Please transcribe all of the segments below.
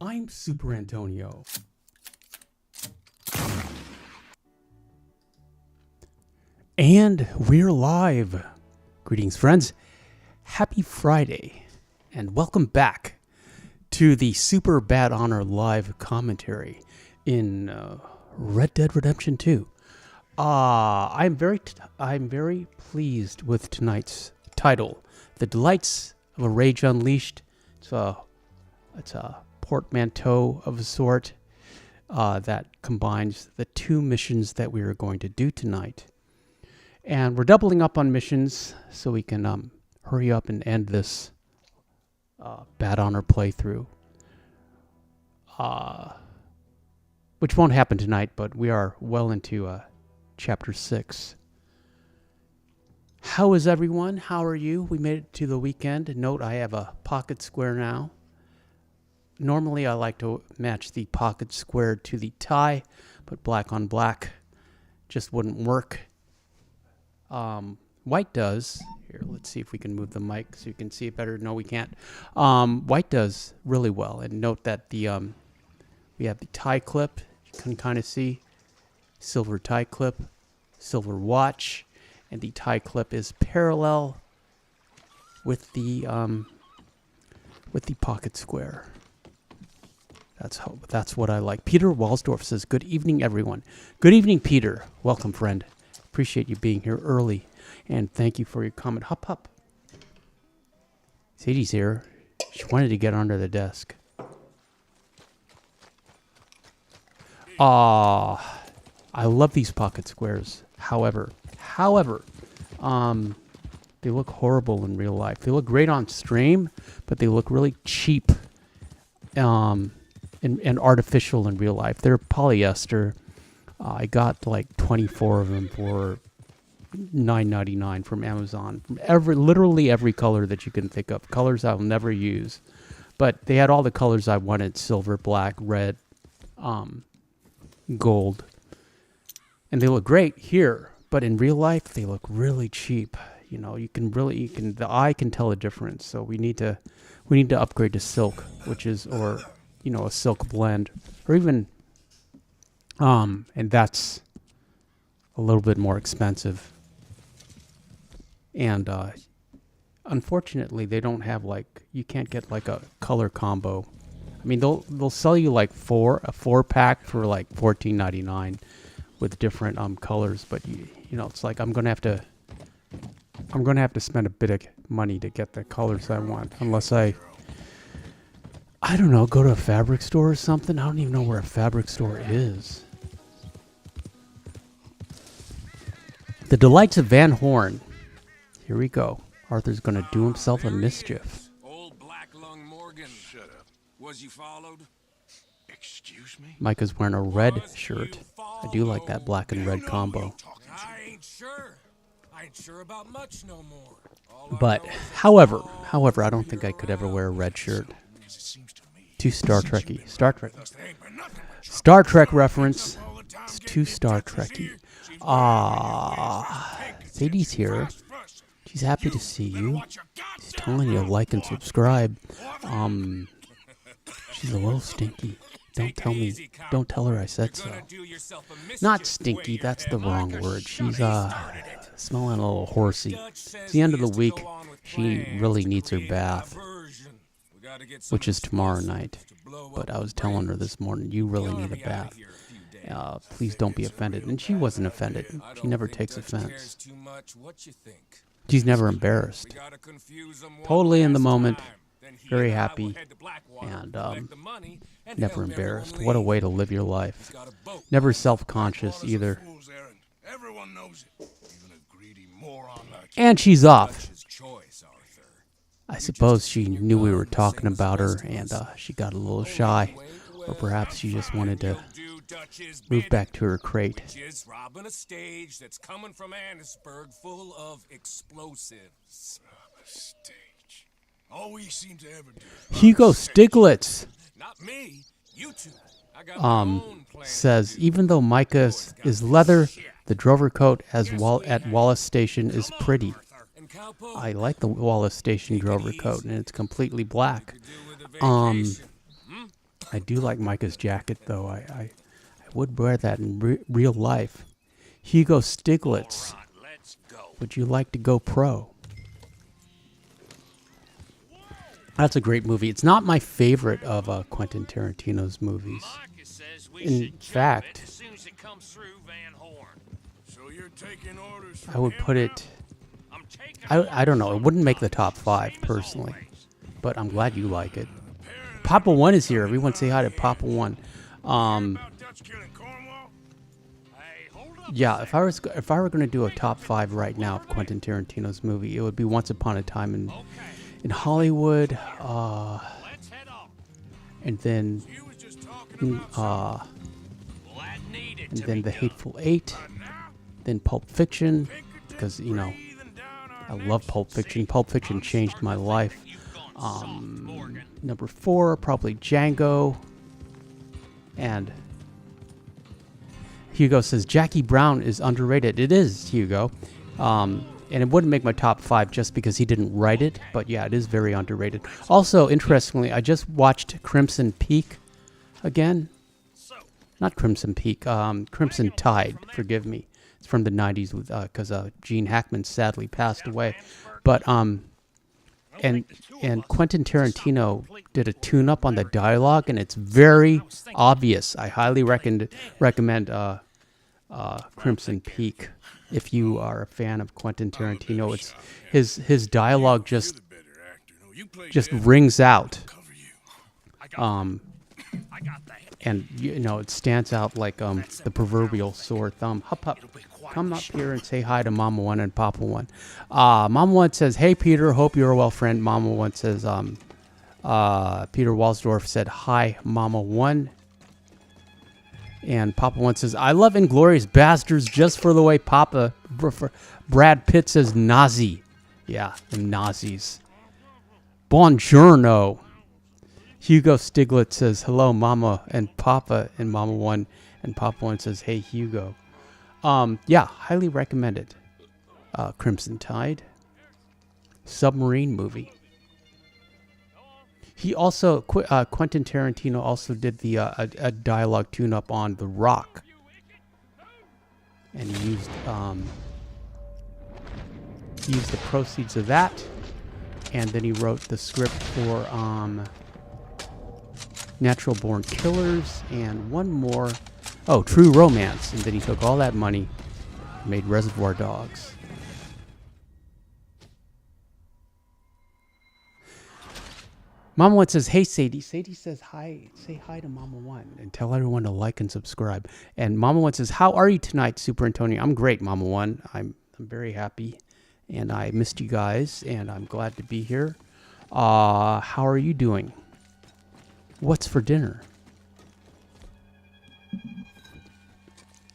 I'm Super Antonio. And we're live. Greetings, friends. Happy Friday. And welcome back to the Super Bad Honor live commentary in Red Dead Redemption 2. I'm very pleased with tonight's title, The Delights of a Rage Unleashed. It's a portmanteau of a sort that combines the two missions that we are going to do tonight. And we're doubling up on missions so we can hurry up and end this Bad Honor playthrough. Which won't happen tonight, but we are well into Chapter 6. How is everyone? How are you? We made it to the weekend. Note I have a pocket square now. Normally I like to match the pocket square to the tie, but black on black just wouldn't work. White does. Here, let's see if we can move the mic so you can see it better. No, we can't. White does really well. And note that the we have the tie clip. You can kind of see silver tie clip, silver watch, and the tie clip is parallel with the pocket square. That's what I like. Peter Walsdorf says, "Good evening, everyone." Good evening, Peter. Welcome, friend. Appreciate you being here early, and thank you for your comment. Hop. Sadie's here. She wanted to get under the desk. I love these pocket squares. However, they look horrible in real life. They look great on stream, but they look really cheap, and artificial in real life. They're polyester. I got like 24 of them for $9.99 from Amazon. From literally every color that you can think of. Colors I'll never use. But they had all the colors I wanted. Silver, black, red, gold. And they look great here. But in real life, they look really cheap. You know, the eye can tell a difference. So we need to upgrade to silk, or a silk blend, or even, and that's a little bit more expensive. And unfortunately, they don't have you can't get like a color combo. I mean, they'll sell you like a 4-pack for like $14.99 with different colors, but it's like I'm gonna have to spend a bit of money to get the colors I want, unless I don't know, go to a fabric store or something. I don't even know where a fabric store is. The Delights of Van Horn. Here we go. Arthur's going to do himself a mischief. Old Black Lung Morgan. Shut up. Was you followed? Excuse me? Micah's wearing a red shirt. I do like that black and red combo. I ain't sure about much no more. But, however, I don't think I could ever wear a red shirt. Too Star Trekky. Star Trek reference. It's too Star Trekky. Sadie's here. She's happy to see you. She's telling you to like and subscribe. She's a little stinky. Don't tell her I said so. Not stinky, that's the wrong word. She's smelling a little horsey. It's the end of the week. She really needs her bath, which is tomorrow night. But I was telling her this morning, you really need a bath. Please don't be offended. And she wasn't offended. She never takes offense. She's never embarrassed. Totally in the moment, very happy, and never embarrassed. What a way to live your life. Never self-conscious either. And she's off. I suppose she knew we were talking about her, and she got a little shy. Or perhaps she just wanted to move back to her crate. Robbing a stage that's coming from Annisburg full of explosives. A stage. All we seem to ever do. Hugo Stiglitz. Not me. You two. I got my own plan. Says, even though Micah's is leather, the Drover coat at Wallace Station is pretty. I like the Wallace Station Drover coat, and it's completely black. I do like Micah's jacket, though. I would wear that in real life. Hugo Stiglitz, All right, let's go. would you like to go pro? That's a great movie. It's not my favorite of Quentin Tarantino's movies. Marcus says we In should jump fact- it as soon as it comes through Van Horn. So you're taking orders from I would him put now? it... I'm taking I don't know. It orders wouldn't from make the Marcus, top 5, same as personally. always. But I'm glad you like it. Papa One is here. Everyone say hi to Papa One. About Dutch killing Cornwall? Hey, hold up a Yeah, second. if I were going to do a top 5 right now of Quentin Tarantino's movie, it would be Once Upon a Time in Hollywood, Let's head off. and then You was just talking about Well, that needed and to then be The done. Hateful Eight, now. then Pulp Fiction, Pinkerton because you know breathing down our I necks. love Pulp Fiction. Pulp Fiction changed my life. You've gone soft, Morgan. Number 4, probably Django, and Hugo says Jackie Brown is underrated. It is, Hugo. And it wouldn't make my top 5 just because he didn't write it, but yeah, it is very underrated. Also, interestingly, I just watched Crimson Peak again. Not Crimson Peak, Crimson Tide, forgive me. It's from the 90s because Gene Hackman sadly passed away. But and Quentin Tarantino did a tune-up on the dialogue, and it's very obvious. I highly recommend Crimson Peak if you are a fan of Quentin Tarantino. It's his dialogue just The better actor. No, you play just devil, rings out, cover you. I got that. and you know it stands out like the proverbial sore thumb. Hup, come up here and say hi to Mama One and Papa One. Mama One says, "Hey Peter, hope you're well, friend." Mama One says, Peter Walsdorf said, "Hi, Mama One." And Papa One says, "I love Inglourious Bastards just for the way Brad Pitt says Nazi." Yeah, the Nazis. Buongiorno. Hugo Stiglitz says, "Hello, Mama and Papa," and Mama One and Papa One says, "Hey, Hugo." Yeah, highly recommended. Crimson Tide. Submarine movie. He also, Quentin Tarantino also did the a dialogue tune-up on The Rock. And he used the proceeds of that. And then he wrote the script for Natural Born Killers and one more. Oh, True Romance. And then he took all that money and made Reservoir Dogs. Mama One says, "Hey Sadie." Sadie says hi. Say hi to Mama One and tell everyone to like and subscribe. And Mama One says, "How are you tonight, Super Antonio?" I'm great, Mama One. I'm very happy, and I missed you guys, and I'm glad to be here. How are you doing? What's for dinner?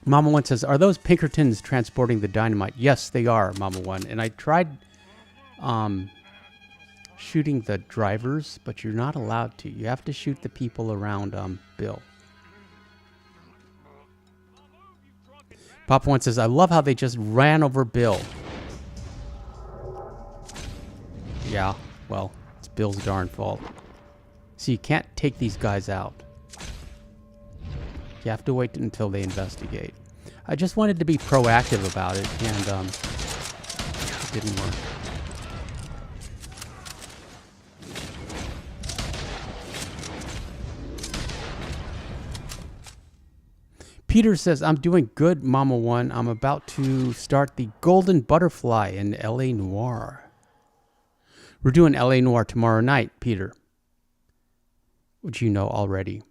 Mama One says, "Are those Pinkertons transporting the dynamite?" Yes, they are, Mama One. And I tried shooting the drivers, but you're not allowed to. You have to shoot the people around Bill. Papa One says, "I love how they just ran over Bill." Yeah, well, it's Bill's darn fault. So you can't take these guys out. You have to wait until they investigate. I just wanted to be proactive about it, and it didn't work. Peter says, "I'm doing good, Mama One. I'm about to start the Golden Butterfly in L.A. Noire." We're doing L.A. Noire tomorrow night, Peter, which you know already.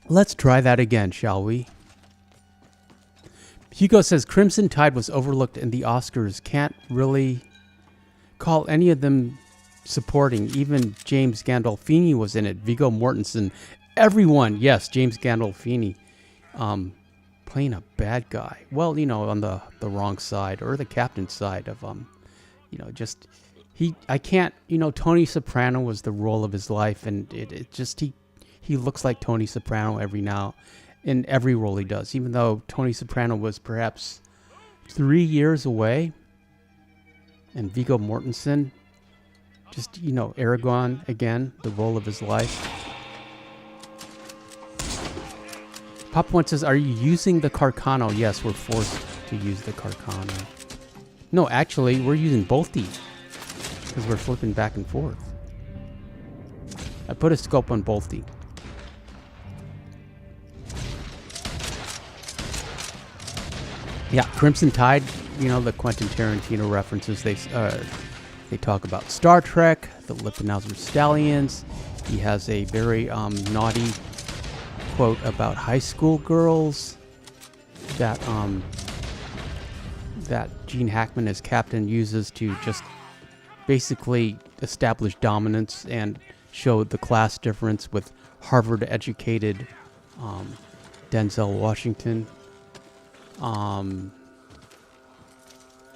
Let's try that again, shall we? Hugo says, "Crimson Tide was overlooked in the Oscars. Can't really call any of them supporting. Even James Gandolfini was in it. Viggo Mortensen. Everyone." Yes, James Gandolfini. Playing a bad guy. Well, you know, on the wrong side, or the captain's side of, you know, just... I can't... You know, Tony Soprano was the role of his life, and it just... He looks like Tony Soprano in every role he does, even though Tony Soprano was perhaps 3 years away. And Viggo Mortensen, Just, Aragorn again, the role of his life. Pop One says, are you using the Carcano? Yes, we're forced to use the Carcano. No, actually, we're using both these. Because we're flipping back and forth. I put a scope on both these. Yeah, Crimson Tide, the Quentin Tarantino references. They talk about Star Trek, the Lippenhauser Stallions. He has a very naughty quote about high school girls that Gene Hackman as captain uses to just basically establish dominance and show the class difference with Harvard-educated Denzel Washington.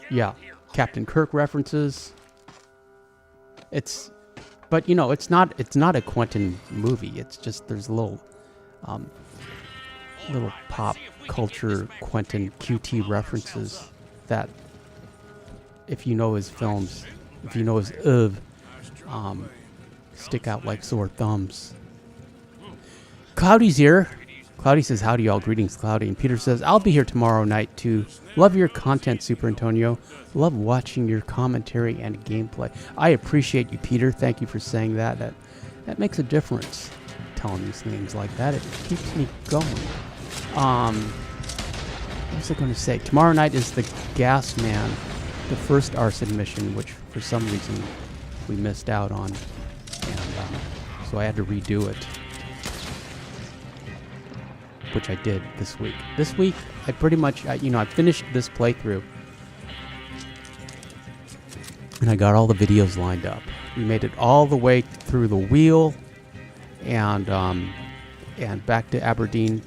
Yeah, Captain Kirk references. It's not a Quentin movie. It's just there's little pop culture Quentin QT references that, if you know his films, if you know his oeuvre, stick out like sore thumbs. Cloudy's here. Cloudy says, howdy y'all, greetings Cloudy. And Peter says, I'll be here tomorrow night too. Love your content, Super Antonio. Love watching your commentary and gameplay. I appreciate you, Peter. Thank you for saying that. That makes a difference. Telling these things like that, it keeps me going. What was I going to say? Tomorrow night is the Gas Man, the first arson mission, which for some reason we missed out on. And so I had to redo it. Which I did this week. This week, I pretty much, I finished this playthrough. And I got all the videos lined up. We made it all the way through the wheel. And back to Aberdeen,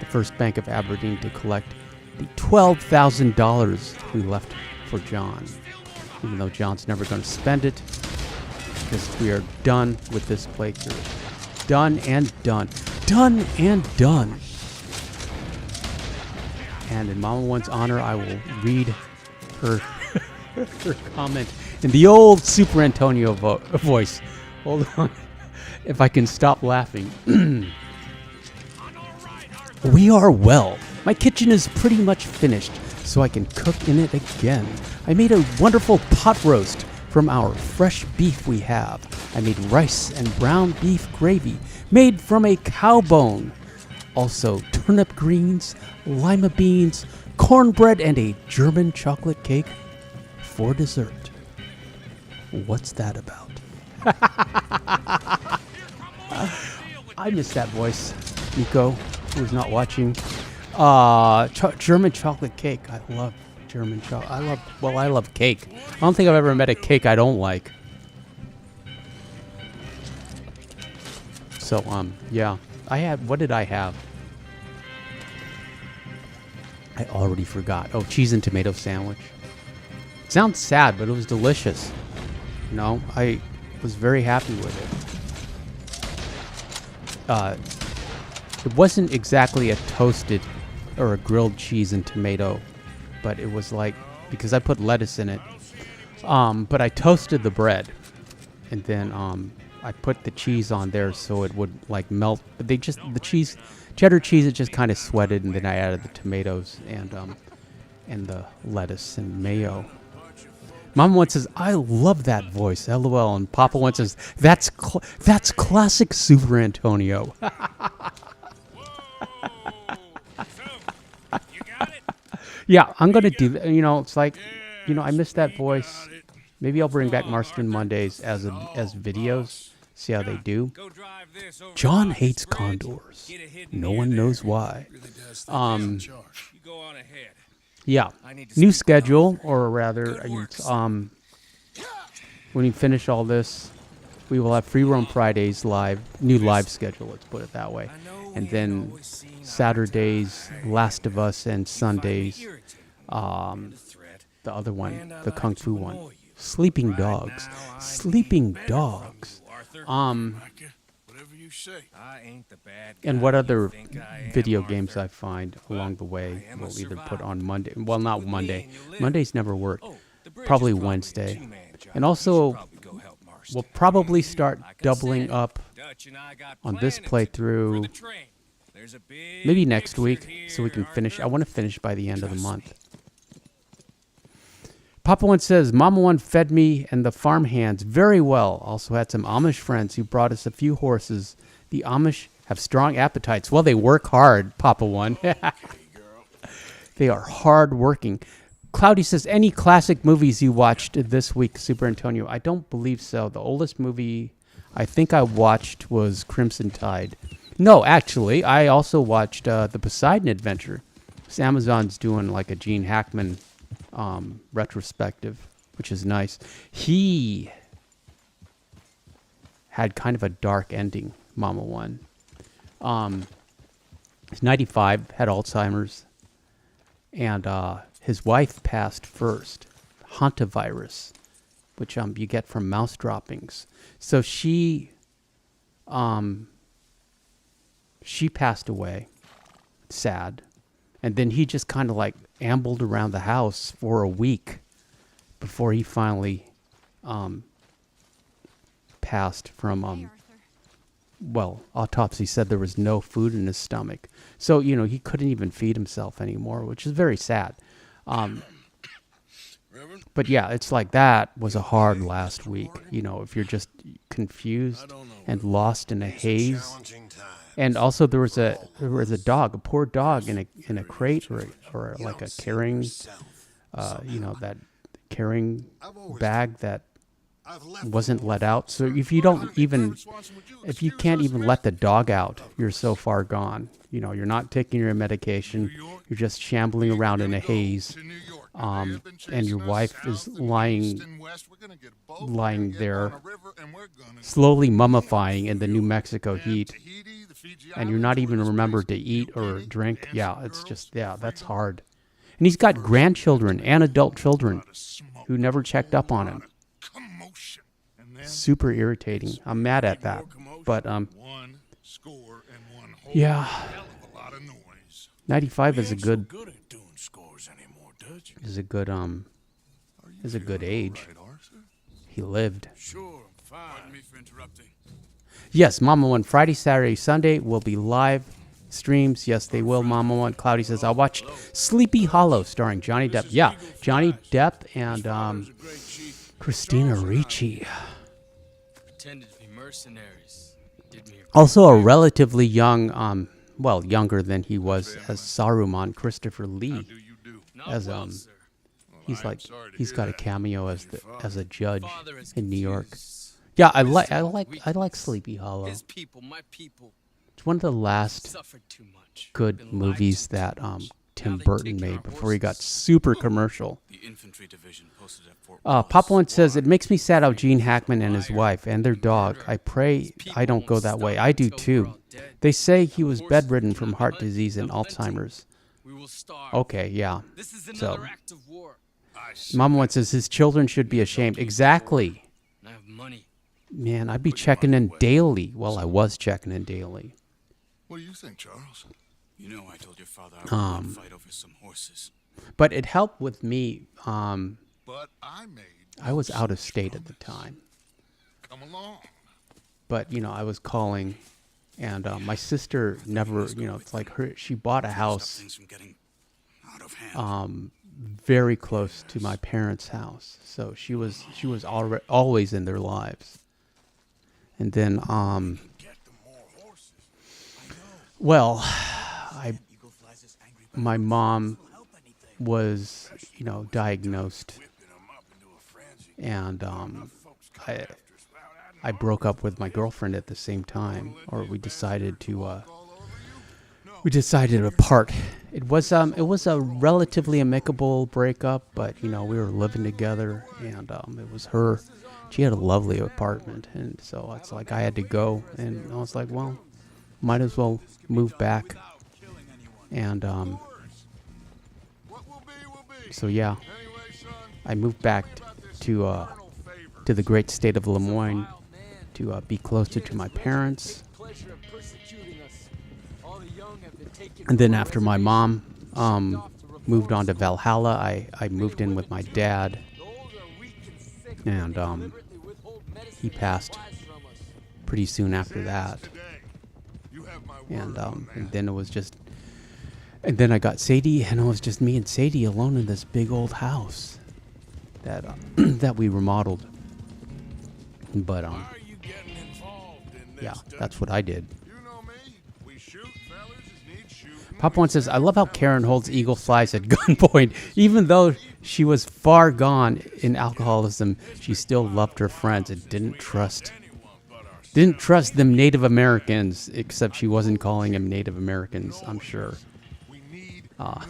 the First Bank of Aberdeen, to collect the $12,000 we left for John. Even though John's never going to spend it. Because we are done with this playthrough. Done and done. Done and done. And in Mama One's honor, I will read her her comment in the old Super Antonio voice. Hold on. If I can stop laughing. We are well. My kitchen is pretty much finished, so I can cook in it again. I made a wonderful pot roast from our fresh beef we have. I made rice and brown beef gravy made from a cow bone. Also, turnip greens, lima beans, cornbread, and a German chocolate cake for dessert. What's that about? I miss that voice, Nico, who's not watching. German chocolate cake. I love German chocolate. I love cake. I don't think I've ever met a cake I don't like. So, yeah. What did I have? I already forgot. Oh, cheese and tomato sandwich. It sounds sad, but it was delicious. I was very happy with it. It wasn't exactly a toasted or a grilled cheese and tomato, but it was like, because I put lettuce in it. But I toasted the bread, and then I put the cheese on there so it would like melt. But the cheddar cheese, it just kind of sweated, and then I added the tomatoes and the lettuce and mayo. Mama One says, I love that voice, LOL. And Papa One says, that's classic Super Antonio. Yeah, I'm going to do that. It's like, I miss that voice. Maybe I'll bring back Marston Mondays as videos. See how they do. John hates condors. No one knows why. Yeah. New schedule, or rather, when we finish all this, we will have Free Roam Fridays new live schedule, let's put it that way. And then Saturdays, Last of Us, and Sundays, the other one, the Kung Fu one. Sleeping Dogs. Sleeping Dogs. And what other video games I find along the way, we'll either put on Monday. Well, not Monday. Mondays never work. Probably Wednesday. And also, we'll probably start Like I doubling said, up Dutch and I got on this planning to do playthrough for the train. There's a big maybe next picture week here, so we can finish. I Arthur. want to finish by the end of the Trust month. me. Papa One says, Mama One fed me and the farm hands very well. Also had some Amish friends who brought us a few horses. The Amish have strong appetites. Well, they work hard, Papa One. They are hard working. Cloudy says, any classic movies you watched this week, Super Antonio? I don't believe so. The oldest movie I think I watched was Crimson Tide. No, actually, I also watched The Poseidon Adventure. Amazon's doing like a Gene Hackman retrospective, which is nice. He had kind of a dark ending, Mama One. He's 95, had Alzheimer's, and his wife passed first, hantavirus, which you get from mouse droppings. So she passed away, sad. And then he just kind of like ambled around the house for a week before he finally passed from, well, autopsy said there was no food in his stomach. So, he couldn't even feed himself anymore, which is very sad. But yeah, it's like that was a hard last week. If you're just confused and lost in a haze. And also there was a dog, a poor dog in a crate or like a carrying, that carrying bag that wasn't let out. So if you can't even let the dog out, you're so far gone. You're not taking your medication. You're just shambling around in a haze. And your wife is lying there, slowly mummifying in the New Mexico heat. And you're not even remembered to eat or drink. Yeah, it's just, that's hard. And he's got grandchildren and adult children who never checked up on him. Super irritating. I'm mad at that. But, yeah. 95 is a good age. He lived. Sure, fine. Pardon me for interrupting. Yes, Mama One, Friday, Saturday, Sunday will be live streams. Yes, they will, Mama One. Cloudy says, I watched Sleepy Hollow starring Johnny Depp. Yeah, Johnny Depp and Christina Ricci. Pretended to be mercenaries. Did me Also a relatively young, younger than he was as Saruman, Christopher Lee. As he's got a cameo as a judge in New York. Yeah, I like Sleepy Hollow. His people, my people, It's one of the last suffered too much. good movies that Tim Burton made before he got super commercial. The infantry division posted at Fort Papa One says, it makes me sad how Gene Hackman and his wife and their dog, I pray I don't go that way. I do too. They say he was bedridden from heart disease and Alzheimer's. We will starve. Okay, yeah. This is So, another act of war. Mama One says his children should be ashamed. Exactly. And I have money. Man, I'd be checking in daily. Well, I was checking in daily. What do you think, Charles? You know, I told your father I would fight over some horses. But it helped with me. But I made. I was out of state at the time. Come along. But, I was calling, and my sister never, it's like she bought a house Things from getting out of hand. very close to my parents' house. So she was always in their lives. And then, my mom was, diagnosed, and I broke up with my girlfriend at the same time, or we decided to part. It was a relatively amicable breakup, but we were living together, and it was her. She had a lovely apartment, and so it's like I had to go, and I was like, well, might as well move back, and so yeah, I moved back to the great state of Lemoyne to be closer to my parents. And then after my mom moved on to Valhalla, I moved in with my dad. And he passed pretty soon after that. Today, you have my word And on that. and then it was just, and then I got Sadie, and it was just me and Sadie alone in this big old house that that we remodeled. But Why are you getting involved in this? yeah, Dutch? that's what I did. You know me. We shoot fellas as need shooting. Pop One says, I love how Karen holds Eagle Flies at gunpoint. Even though she was far gone in alcoholism, she still loved her friends and didn't trust them Native Americans, except she wasn't calling them Native Americans, I'm sure. We need noise,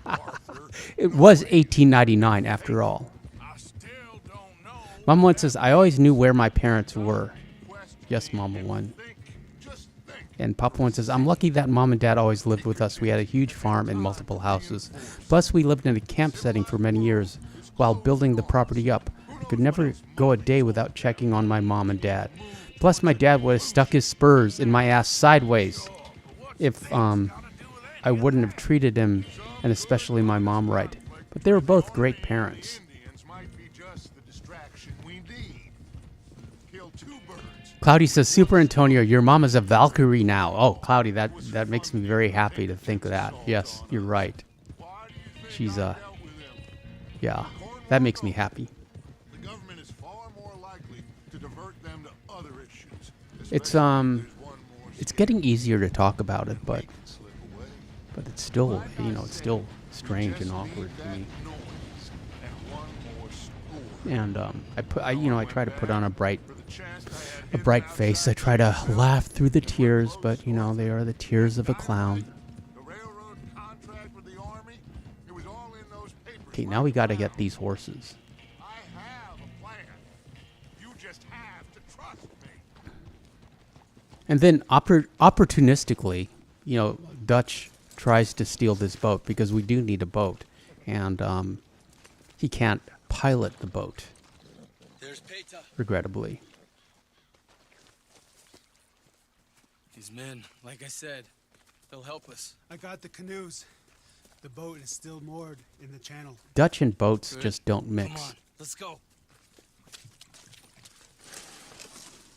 Arthur. It was 1899 after all. I still don't know. Mama One says, I always knew where my parents were. Question. Yes, Mama One. Think. Just think. And Papa One says, I'm lucky that Mom and Dad always lived with us. We had a huge farm and multiple houses. Plus, we lived in a camp setting for many years while building the property up. I could never go a day without checking on my mom and dad. Plus, my dad would have stuck his spurs in my ass sideways if I wouldn't have treated him, and especially my mom, right. But they were both great parents. Indians might be just the distraction we need. Kill two birds. Cloudy says, Super Antonio, your mom is a Valkyrie now. Oh, Cloudy, that makes me very happy to think of that. Yes, you're right. Why do you think She's, I dealt with him? yeah, that makes me happy. The government is far more likely to divert them to other issues. It's, especially if there's one more It's getting easier to talk about it, but can slip away. it's still, it's still strange and awkward to me. Noise and one more score. And I try to put on a bright For the chance I had him face. I try to laugh through the tears, but they are the tears of a clown. The railroad contract with the army, it was all in those papers. Okay, now we got to get these horses. I have a plan. You just have to trust me. And then opportunistically, Dutch tries to steal this boat because we do need a boat, and he can't pilot the boat, There's Peta. regrettably. These men, like I said, they'll help us. I got the canoes. The boat is still moored in the channel. Dutch and boats Good. just don't Come mix. on, let's go.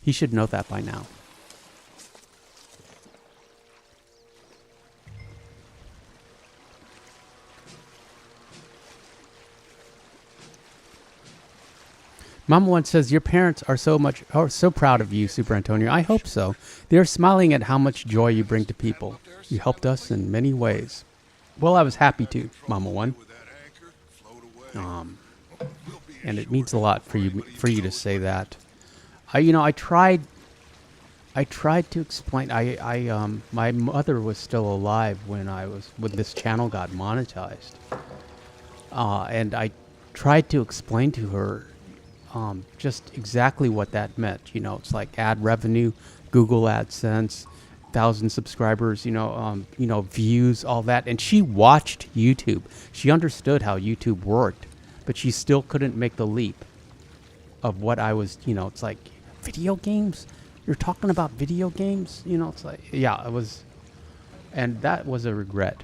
He should know that by now. Mama One says, your parents are so proud of you, Super Antonio. I hope so. They're smiling at how much joy you bring to people. You helped us in many ways. Well, I was happy to, Mama One. With that anchor, float away. And it means a lot for you to say that. I tried to explain. My mother was still alive when this channel got monetized, and I tried to explain to her just exactly what that meant. It's like ad revenue, Google AdSense, 1,000 subscribers, views, all that. And she watched YouTube. She understood how YouTube worked, but she still couldn't make the leap of what I was, it's like, video games? You're talking about video games? It's like, yeah, it was, and that was a regret.